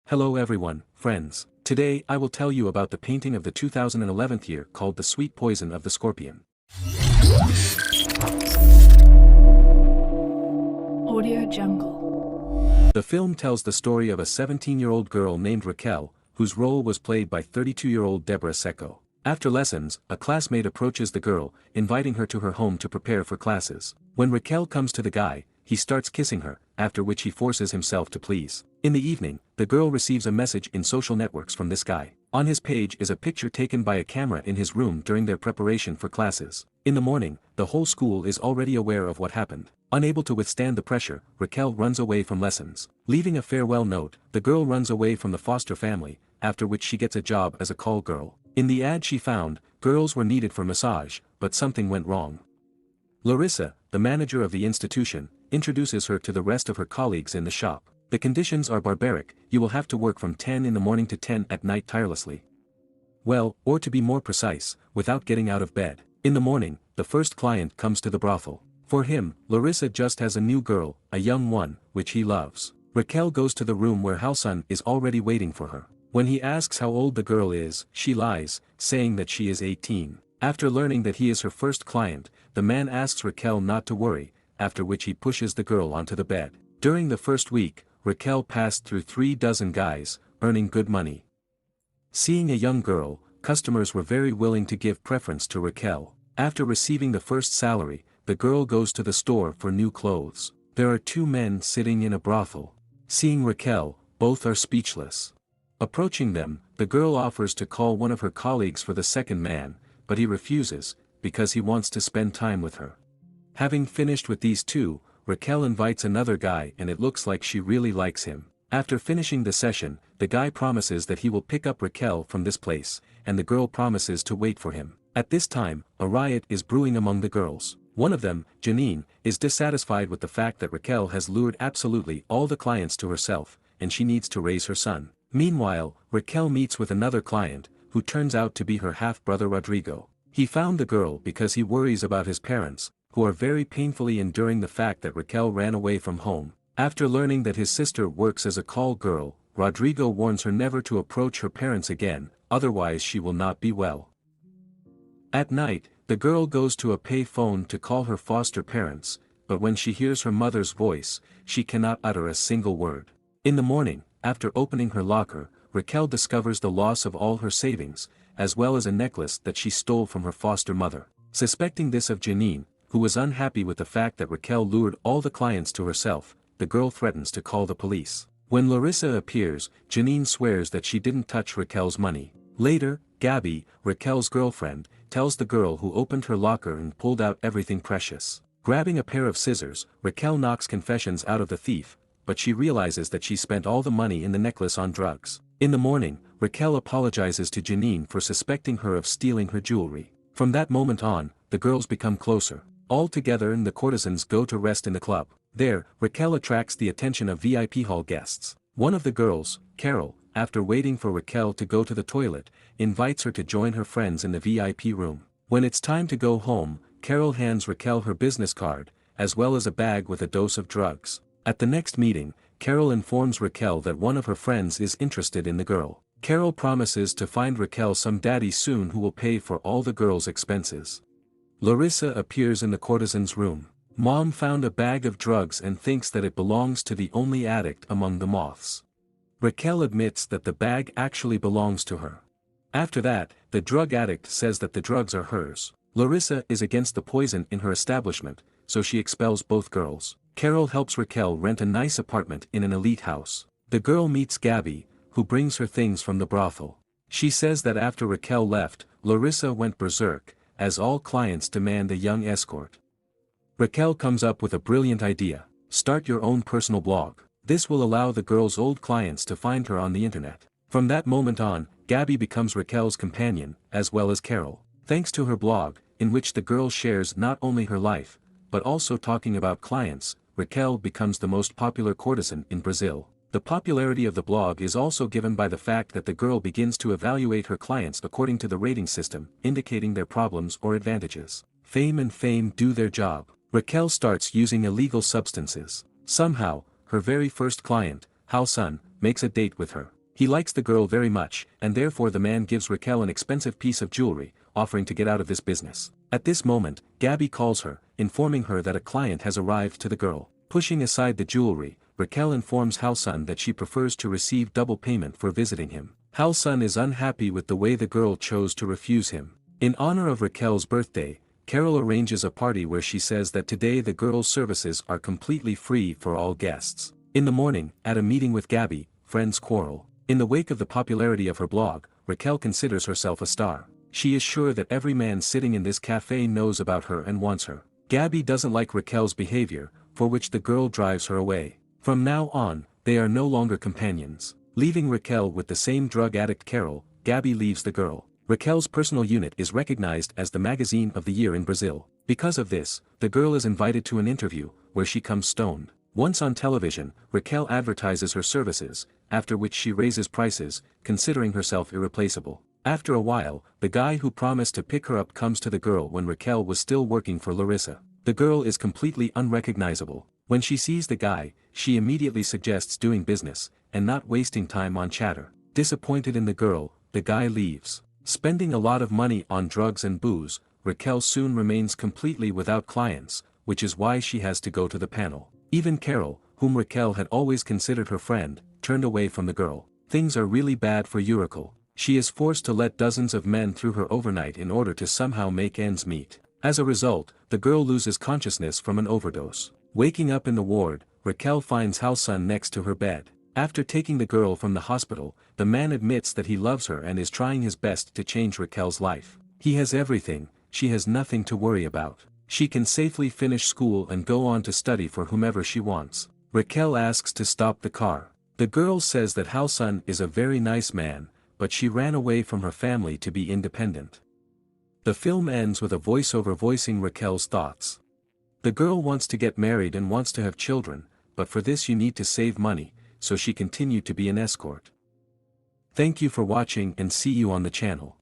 Hello everyone, friends. Today I will tell you about the painting of the 2011 year called The Sweet Poison of the Scorpion. Audio Jungle. The film tells the story of a 17-year-old girl named Raquel, whose role was played by 32-year-old Deborah Secco. After lessons, a classmate approaches the girl, inviting her to her home to prepare for classes. When Raquel comes to the guy, he starts kissing her, after which he forces himself to please. In the evening, the girl receives a message in social networks from this guy. On his page is a picture taken by a camera in his room during their preparation for classes. In the morning, the whole school is already aware of what happened. Unable to withstand the pressure, Raquel runs away from lessons. Leaving a farewell note, the girl runs away from the foster family, after which she gets a job as a call girl. In the ad she found, girls were needed for massage, but something went wrong. Larissa, the manager of the institution, introduces her to the rest of her colleagues in the shop. The conditions are barbaric, you will have to work from 10 in the morning to 10 at night tirelessly. Well, or to be more precise, without getting out of bed. In the morning, the first client comes to the brothel. For him, Larissa just has a new girl, a young one, which he loves. Raquel goes to the room where Halson is already waiting for her. When he asks how old the girl is, she lies, saying that she is 18. After learning that he is her first client, the man asks Raquel not to worry, after which he pushes the girl onto the bed. During the first week, Raquel passed through 3 dozen guys, earning good money. Seeing a young girl, customers were very willing to give preference to Raquel. After receiving the first salary, the girl goes to the store for new clothes. There are 2 men sitting in a brothel. Seeing Raquel, both are speechless. Approaching them, the girl offers to call one of her colleagues for the second man, but he refuses, because he wants to spend time with her. Having finished with these 2, Raquel invites another guy and it looks like she really likes him. After finishing the session, the guy promises that he will pick up Raquel from this place, and the girl promises to wait for him. At this time, a riot is brewing among the girls. One of them, Janine, is dissatisfied with the fact that Raquel has lured absolutely all the clients to herself, and she needs to raise her son. Meanwhile, Raquel meets with another client, who turns out to be her half-brother Rodrigo. He found the girl because he worries about his parents, who are very painfully enduring the fact that Raquel ran away from home. After learning that his sister works as a call girl, Rodrigo warns her never to approach her parents again, otherwise she will not be well. At night, the girl goes to a pay phone to call her foster parents, but when she hears her mother's voice, she cannot utter a single word. In the morning, after opening her locker, Raquel discovers the loss of all her savings, as well as a necklace that she stole from her foster mother. Suspecting this of Janine, who was unhappy with the fact that Raquel lured all the clients to herself, the girl threatens to call the police. When Larissa appears, Janine swears that she didn't touch Raquel's money. Later, Gabby, Raquel's girlfriend, tells the girl who opened her locker and pulled out everything precious. Grabbing a pair of scissors, Raquel knocks confessions out of the thief, but she realizes that she spent all the money in the necklace on drugs. In the morning, Raquel apologizes to Janine for suspecting her of stealing her jewelry. From that moment on, the girls become closer. All together the courtesans go to rest in the club. There, Raquel attracts the attention of VIP hall guests. One of the girls, Carol, after waiting for Raquel to go to the toilet, invites her to join her friends in the VIP room. When it's time to go home, Carol hands Raquel her business card, as well as a bag with a dose of drugs. At the next meeting, Carol informs Raquel that one of her friends is interested in the girl. Carol promises to find Raquel some daddy soon who will pay for all the girl's expenses. Larissa appears in the courtesan's room. Mom found a bag of drugs and thinks that it belongs to the only addict among the moths. Raquel admits that the bag actually belongs to her. After that, the drug addict says that the drugs are hers. Larissa is against the poison in her establishment, so she expels both girls. Carol helps Raquel rent a nice apartment in an elite house. The girl meets Gabby, who brings her things from the brothel. She says that after Raquel left, Larissa went berserk, as all clients demand a young escort. Raquel comes up with a brilliant idea: start your own personal blog. This will allow the girl's old clients to find her on the internet. From that moment on, Gabby becomes Raquel's companion, as well as Carol. Thanks to her blog, in which the girl shares not only her life, but also talking about clients, Raquel becomes the most popular courtesan in Brazil. The popularity of the blog is also given by the fact that the girl begins to evaluate her clients according to the rating system, indicating their problems or advantages. Fame and fame do their job. Raquel starts using illegal substances. Somehow, her very first client, Halson, makes a date with her. He likes the girl very much, and therefore the man gives Raquel an expensive piece of jewelry, offering to get out of this business. At this moment, Gabby calls her, informing her that a client has arrived to the girl. Pushing aside the jewelry, Raquel informs Halson that she prefers to receive double payment for visiting him. Halson is unhappy with the way the girl chose to refuse him. In honor of Raquel's birthday, Carol arranges a party where she says that today the girl's services are completely free for all guests. In the morning, at a meeting with Gabby, friends quarrel. In the wake of the popularity of her blog, Raquel considers herself a star. She is sure that every man sitting in this cafe knows about her and wants her. Gabby doesn't like Raquel's behavior, for which the girl drives her away. From now on, they are no longer companions. Leaving Raquel with the same drug addict Carol, Gabby leaves the girl. Raquel's personal unit is recognized as the magazine of the year in Brazil. Because of this, the girl is invited to an interview, where she comes stoned. Once on television, Raquel advertises her services, after which she raises prices, considering herself irreplaceable. After a while, the guy who promised to pick her up comes to the girl when Raquel was still working for Larissa. The girl is completely unrecognizable. When she sees the guy, she immediately suggests doing business, and not wasting time on chatter. Disappointed in the girl, the guy leaves. Spending a lot of money on drugs and booze, Raquel soon remains completely without clients, which is why she has to go to the panel. Even Carol, whom Raquel had always considered her friend, turned away from the girl. Things are really bad for Raquel. She is forced to let dozens of men through her overnight in order to somehow make ends meet. As a result, the girl loses consciousness from an overdose. Waking up in the ward, Raquel finds Halson next to her bed. After taking the girl from the hospital, the man admits that he loves her and is trying his best to change Raquel's life. He has everything, she has nothing to worry about. She can safely finish school and go on to study for whomever she wants. Raquel asks to stop the car. The girl says that Halson is a very nice man, but she ran away from her family to be independent. The film ends with a voiceover voicing Raquel's thoughts. The girl wants to get married and wants to have children, but for this you need to save money, so she continued to be an escort. Thank you for watching and see you on the channel.